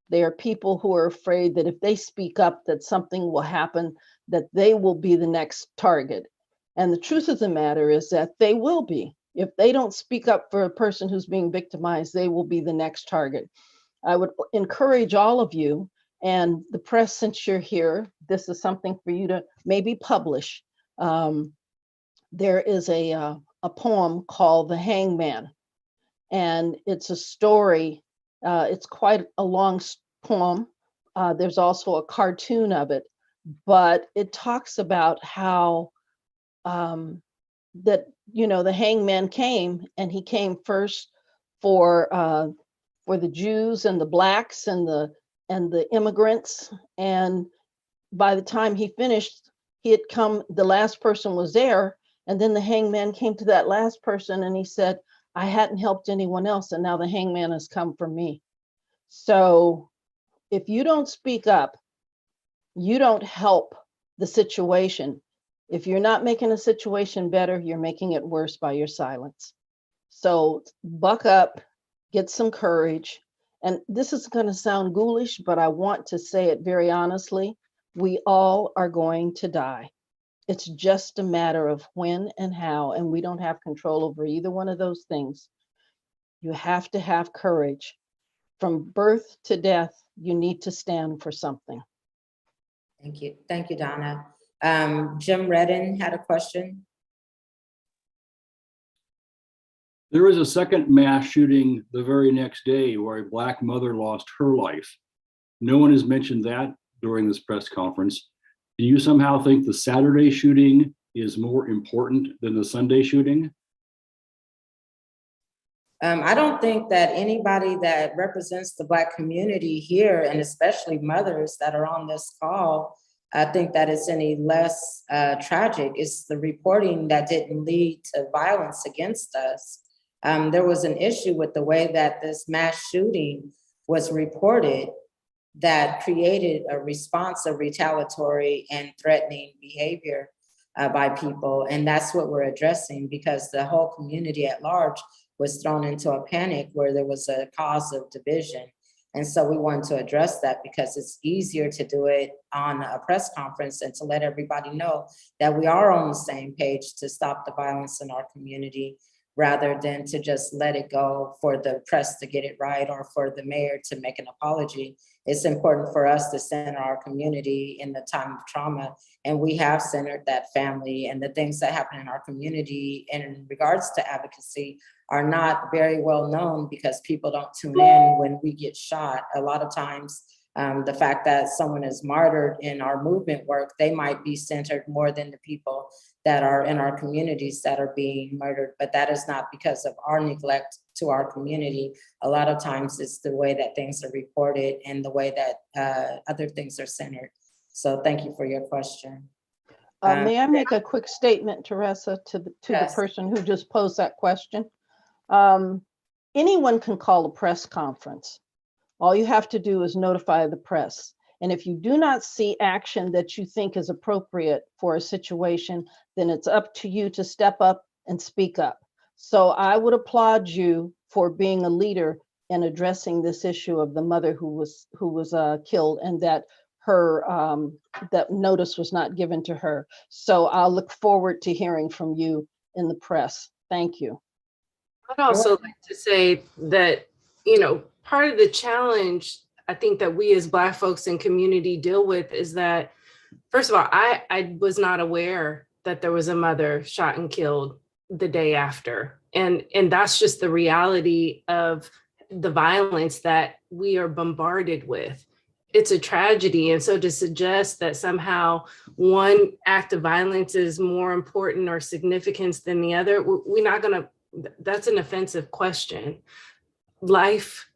They are people who are afraid that if they speak up, that something will happen, that they will be the next target. And the truth of the matter is that they will be. If they don't speak up for a person who's being victimized, they will be the next target. I would encourage all of you and the press, since you're here, this is something for you to maybe publish. There is a a poem called The Hangman. And it's a story, it's quite a long poem. There's also a cartoon of it, but it talks about how that, you know, the hangman came, and he came first for the Jews and the blacks and the immigrants. And by the time he finished, he had come, the last person was there. And then the hangman came to that last person and he said, I hadn't helped anyone else, and now the hangman has come for me. So if you don't speak up, you don't help the situation. If you're not making a situation better, you're making it worse by your silence. So buck up, get some courage. And this is going to sound ghoulish, but I want to say it very honestly. We all are going to die. It's just a matter of when and how, and we don't have control over either one of those things. You have to have courage. From birth to death, you need to stand for something. Thank you. Thank you, Donna. Jim Redden had a question. There was a second mass shooting the very next day where a Black mother lost her life. No one has mentioned that during this press conference. Do you somehow think the Saturday shooting is more important than the Sunday shooting? I don't think that anybody that represents the Black community here, and especially mothers that are on this call, I think that it's any less tragic. It's the reporting that didn't lead to violence against us. There was an issue with the way that this mass shooting was reported that created a response of retaliatory and threatening behavior by people. And that's what we're addressing, because the whole community at large was thrown into a panic where there was a cause of division. And so we wanted to address that because it's easier to do it on a press conference and to let everybody know that we are on the same page to stop the violence in our community, rather than to just let it go for the press to get it right or for the mayor to make an apology. It's important for us to center our community in the time of trauma. And we have centered that family, and the things that happen in our community in regards to advocacy are not very well known because people don't tune in when we get shot. A lot of times, the fact that someone is martyred in our movement work, they might be centered more than the people that are in our communities that are being murdered, but that is not because of our neglect to our community. A lot of times it's the way that things are reported and the way that other things are centered. So thank you for your question. May I make a quick statement, Teresa, to Yes. the person who just posed that question? Anyone can call a press conference. All you have to do is notify the press. And if you do not see action that you think is appropriate for a situation, then it's up to you to step up and speak up. So I would applaud you for being a leader in addressing this issue of the mother who was killed, and that her that notice was not given to her. So I'll look forward to hearing from you in the press. Thank you. I'd also like to say that, you know, part of the challenge I think that we as Black folks in community deal with is that, first of all, I was not aware that there was a mother shot and killed the day after. And that's just the reality of the violence that we are bombarded with. It's a tragedy. And so to suggest that somehow one act of violence is more important or significant than the other, we're not gonna, that's an offensive question. Life,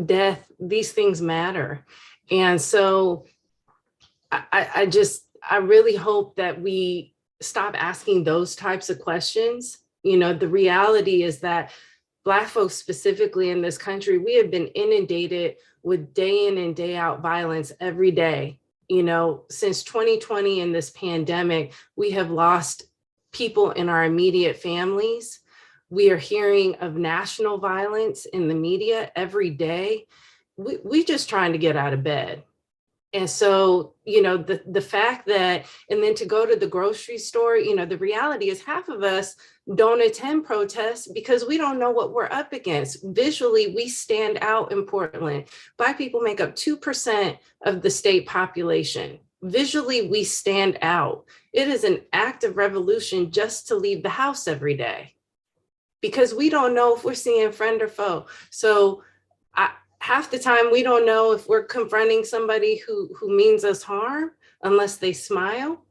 death, these things matter. And so I really hope that we stop asking those types of questions. You know, the reality is that Black folks specifically in this country, we have been inundated with day in and day out violence every day. You know, since 2020 in this pandemic, we have lost people in our immediate families. We are hearing of national violence in the media every day. We just trying to get out of bed. And so, you know, the fact that, and then to go to the grocery store, you know, the reality is half of us don't attend protests because we don't know what we're up against. Visually, we stand out in Portland. Black people make up 2% of the state population. visually we stand out. It is an act of revolution just to leave the house every day, because we don't know if we're seeing friend or foe. So half the time we don't know if we're confronting somebody who means us harm unless they smile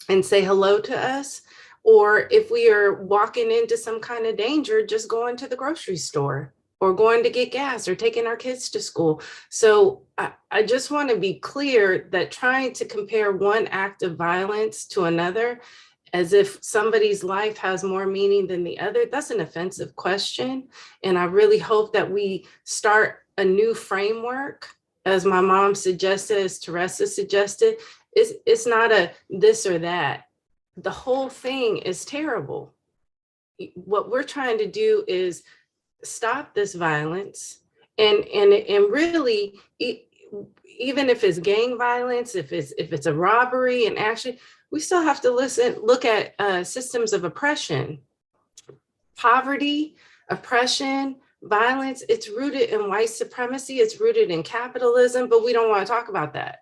and say hello to us, or if we are walking into some kind of danger, just going to the grocery store or going to get gas or taking our kids to school. So I just want to be clear that trying to compare one act of violence to another as if somebody's life has more meaning than the other, that's an offensive question. And I really hope that we start a new framework, as my mom suggested, as Teresa suggested. It's not a this or that. The whole thing is terrible. What we're trying to do is stop this violence, and really, even if it's gang violence, if it's a robbery, and actually, we still have to look at systems of oppression, poverty, oppression, violence. It's rooted in white supremacy. It's rooted in capitalism, but we don't want to talk about that.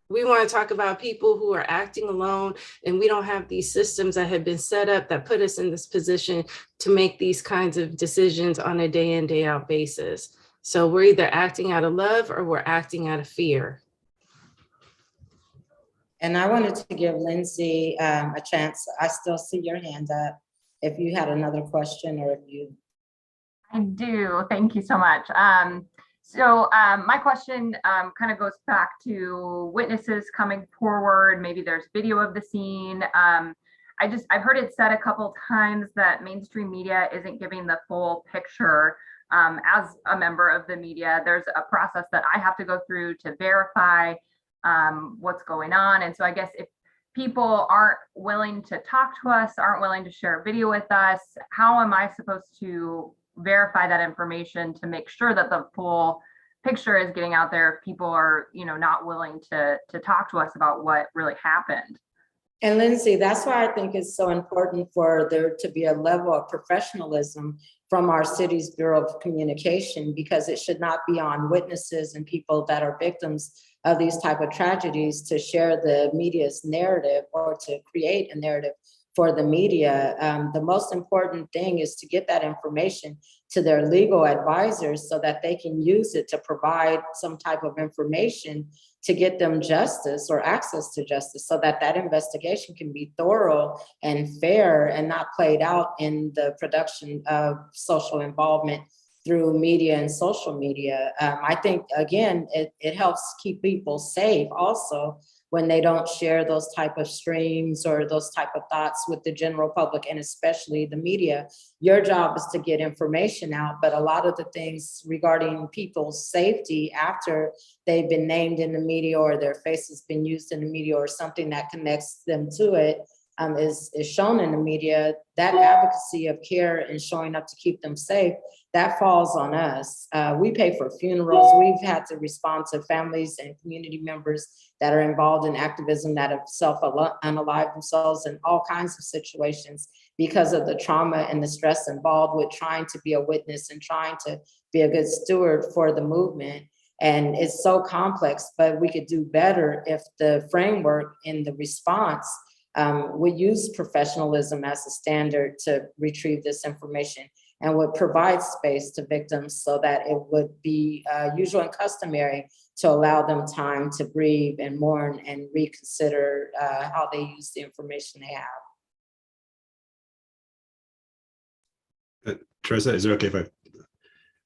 We want to talk about people who are acting alone, and we don't have these systems that have been set up that put us in this position to make these kinds of decisions on a day in, day out basis. So we're either acting out of love or we're acting out of fear. And I wanted to give Lindsay a chance. I still see your hand up. If you had another question, or if you. I do. Thank you so much. So my question kind of goes back to witnesses coming forward. Maybe there's video of the scene. I've heard it said a couple times that mainstream media isn't giving the full picture. As a member of the media, there's a process that I have to go through to verify what's going on. And so I guess if people aren't willing to talk to us, aren't willing to share video with us, how am I supposed to verify that information to make sure that the full picture is getting out there if people are, not willing to talk to us about what really happened? And Lindsay, that's why I think it's so important for there to be a level of professionalism from our city's Bureau of Communication, because it should not be on witnesses and people that are victims of these type of tragedies to share the media's narrative or to create a narrative for the media. The most important thing is to get that information to their legal advisors so that they can use it to provide some type of information to get them justice or access to justice, so that that investigation can be thorough and fair and not played out in the production of social involvement through media and social media. I think, again, it helps keep people safe also when they don't share those type of streams or those type of thoughts with the general public, and especially the media. Your job is to get information out, but a lot of the things regarding people's safety after they've been named in the media or their face has been used in the media or something that connects them to it is shown in the media. That advocacy of care and showing up to keep them safe, that falls on us. We pay for funerals. We've had to respond to families and community members that are involved in activism that have self-unalived themselves in all kinds of situations because of the trauma and the stress involved with trying to be a witness and trying to be a good steward for the movement. And it's so complex, but we could do better if the framework in the response would use professionalism as a standard to retrieve this information, and would provide space to victims so that it would be usual and customary to allow them time to breathe and mourn and reconsider how they use the information they have. Teresa, is it okay if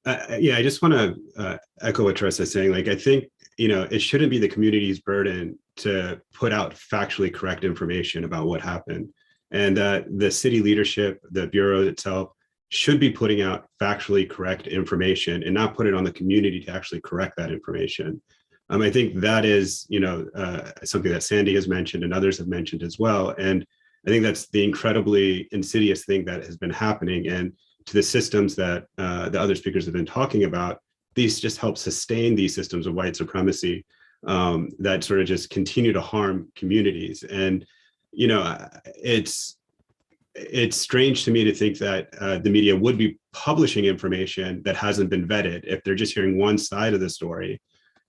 I just want to echo what Teresa is saying. Like, I think, it shouldn't be the community's burden to put out factually correct information about what happened. And the city leadership, the Bureau itself, should be putting out factually correct information and not put it on the community to actually correct that information. I think that is, something that Sandy has mentioned and others have mentioned as well. And I think that's the incredibly insidious thing that has been happening. And to the systems that the other speakers have been talking about, these just help sustain these systems of white supremacy that sort of just continue to harm communities. And, it's strange to me to think that the media would be publishing information that hasn't been vetted if they're just hearing one side of the story.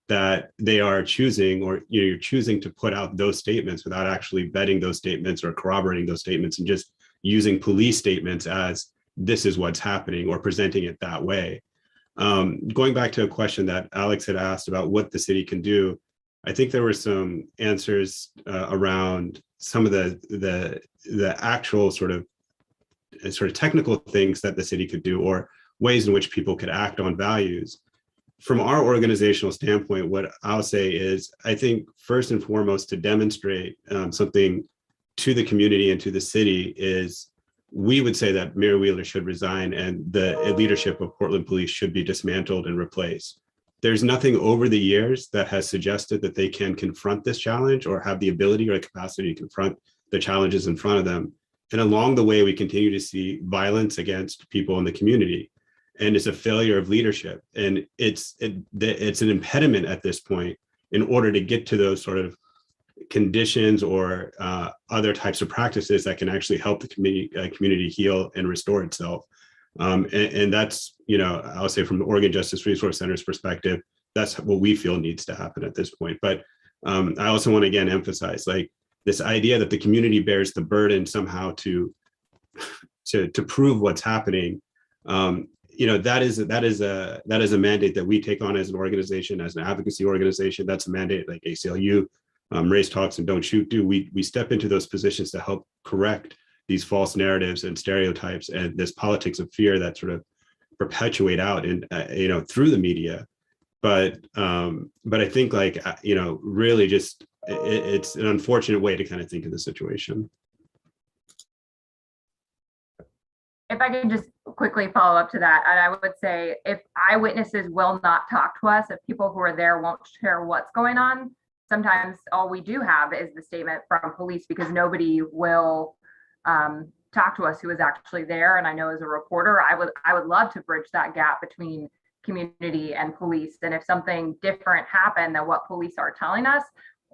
that they are choosing, or you're choosing to put out those statements without actually vetting those statements or corroborating those statements, and just using police statements as this is what's happening, or presenting it that way. Going back to a question that Alex had asked about what the city can do, I think there were some answers around some of the actual sort of technical things that the city could do, or ways in which people could act on values. From our organizational standpoint, what I'll say is, I think first and foremost, to demonstrate something to the community and to the city is, we would say that Mayor Wheeler should resign and the leadership of Portland Police should be dismantled and replaced. There's nothing over the years that has suggested that they can confront this challenge or have the ability or the capacity to confront the challenges in front of them. And along the way, we continue to see violence against people in the community. And it's a failure of leadership. And it's an impediment at this point in order to get to those sort of conditions or other types of practices that can actually help the community heal and restore itself. And that's, I'll say from the Oregon Justice Resource Center's perspective, that's what we feel needs to happen at this point. But I also want to again emphasize, like, this idea that the community bears the burden somehow to prove what's happening. That is a mandate that we take on as an organization, as an advocacy organization. That's a mandate like ACLU, Race Talks, and Don't Shoot do. We step into those positions to help correct these false narratives and stereotypes and this politics of fear that sort of perpetuate out in through the media. But I think, like, really just it's an unfortunate way to kind of think of the situation. If I could just quickly follow up to that, and I would say, if eyewitnesses will not talk to us, if people who are there won't share what's going on, sometimes all we do have is the statement from police, because nobody will talk to us who is actually there. And I know as a reporter, I would love to bridge that gap between community and police. And if something different happened than what police are telling us,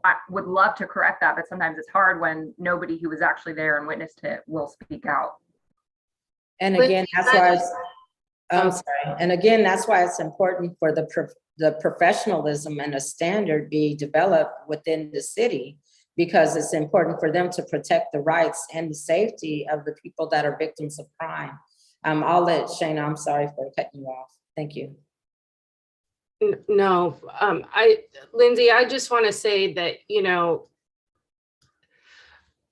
I would love to correct that. But sometimes it's hard when nobody who was actually there and witnessed it will speak out. And again, that's why that's why it's important for the professionalism and a standard be developed within the city, because it's important for them to protect the rights and the safety of the people that are victims of crime. I'll let Shana, I'm sorry for cutting you off. Thank you. No, Lindsay, I just want to say that,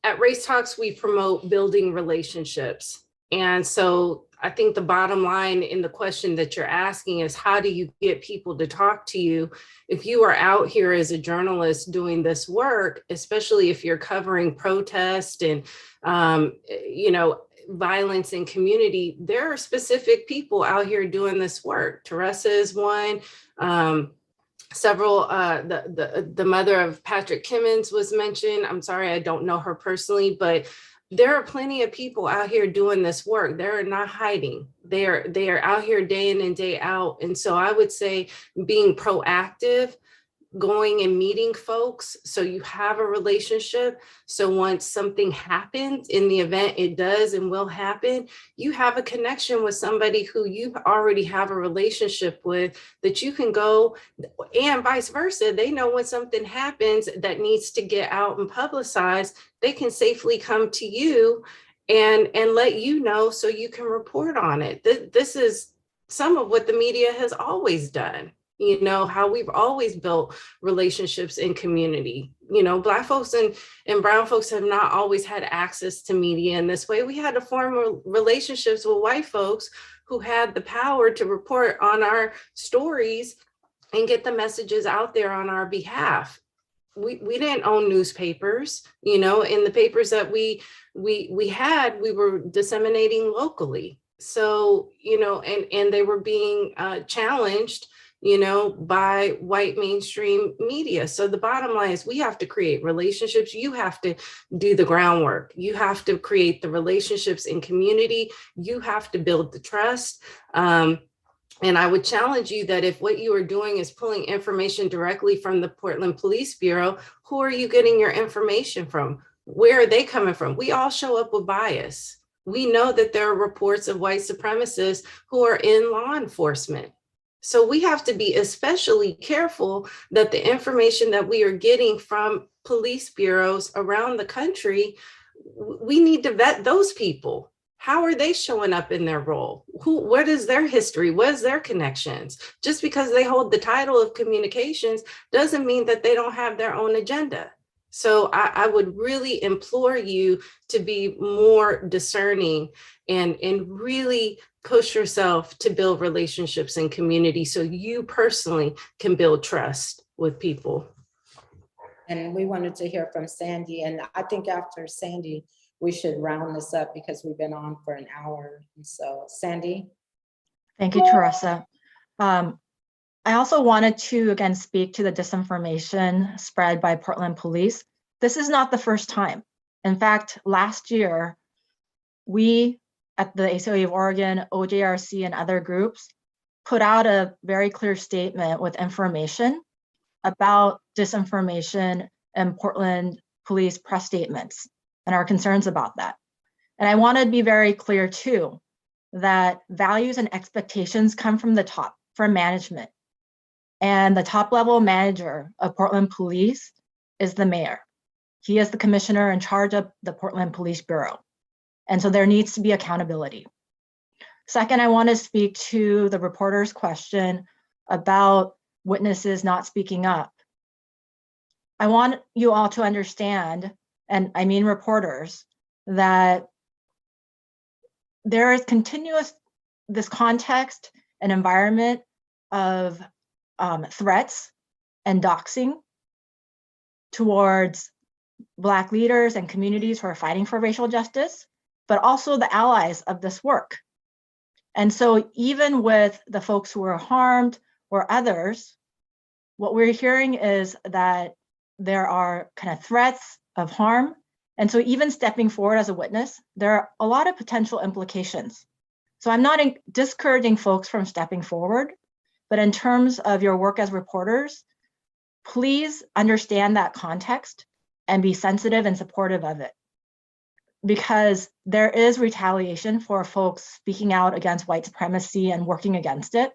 at Race Talks, we promote building relationships. And so I think the bottom line in the question that you're asking is, how do you get people to talk to you? If you are out here as a journalist doing this work, especially if you're covering protest and, violence in community, there are specific people out here doing this work. Teresa is one. Several, the mother of Patrick Kimmons was mentioned. I'm sorry, I don't know her personally, but there are plenty of people out here doing this work. They're not hiding. They are out here day in and day out. And so I would say being proactive, going and meeting folks so you have a relationship. So once something happens, in the event it does and will happen, you have a connection with somebody who you already have a relationship with, that you can go, and vice versa. They know when something happens that needs to get out and publicized, they can safely come to you and let you know so you can report on it. This is some of what the media has always done. How we've always built relationships in community. Black folks and brown folks have not always had access to media in this way. We had to form relationships with white folks who had the power to report on our stories and get the messages out there on our behalf. We didn't own newspapers, in the papers that we had, we were disseminating locally. So, and they were being challenged by white mainstream media. So the bottom line is, we have to create relationships. You have to do the groundwork. You have to create the relationships in community. You have to build the trust. And I would challenge you that if what you are doing is pulling information directly from the Portland Police Bureau, who are you getting your information from? Where are they coming from? We all show up with bias. We know that there are reports of white supremacists who are in law enforcement. So we have to be especially careful that the information that we are getting from police bureaus around the country, we need to vet those people. How are they showing up in their role? What is their history? What is their connections? Just because they hold the title of communications doesn't mean that they don't have their own agenda. So I would really implore you to be more discerning and really push yourself to build relationships and community so you personally can build trust with people. And we wanted to hear from Sandy. And I think after Sandy, we should round this up because we've been on for an hour. And so Sandy. Thank you, Teresa. I also wanted to, again, speak to the disinformation spread by Portland police. This is not the first time. In fact, last year, we at the ACLU of Oregon, OJRC, and other groups put out a very clear statement with information about disinformation and Portland police press statements and our concerns about that. And I want to be very clear too, that values and expectations come from the top, from management. And the top level manager of Portland Police is the mayor. He is the commissioner in charge of the Portland Police Bureau. And so there needs to be accountability. Second, I want to speak to the reporter's question about witnesses not speaking up. I want you all to understand, and I mean reporters, that there is continuous this context and environment of threats and doxing towards Black leaders and communities who are fighting for racial justice, but also the allies of this work. And so even with the folks who are harmed or others, what we're hearing is that there are kind of threats of harm. And so even stepping forward as a witness, there are a lot of potential implications. So I'm not discouraging folks from stepping forward, but in terms of your work as reporters, please understand that context and be sensitive and supportive of it. Because there is retaliation for folks speaking out against white supremacy and working against it.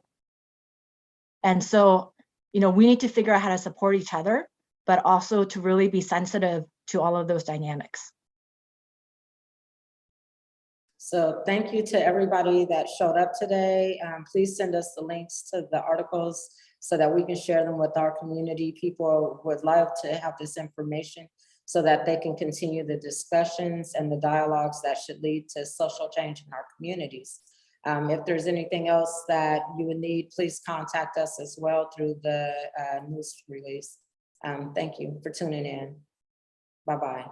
And so, we need to figure out how to support each other, but also to really be sensitive to all of those dynamics. So thank you to everybody that showed up today. Please send us the links to the articles so that we can share them with our community. People would love to have this information so that they can continue the discussions and the dialogues that should lead to social change in our communities. If there's anything else that you would need, please contact us as well through the news release. Thank you for tuning in. Bye-bye.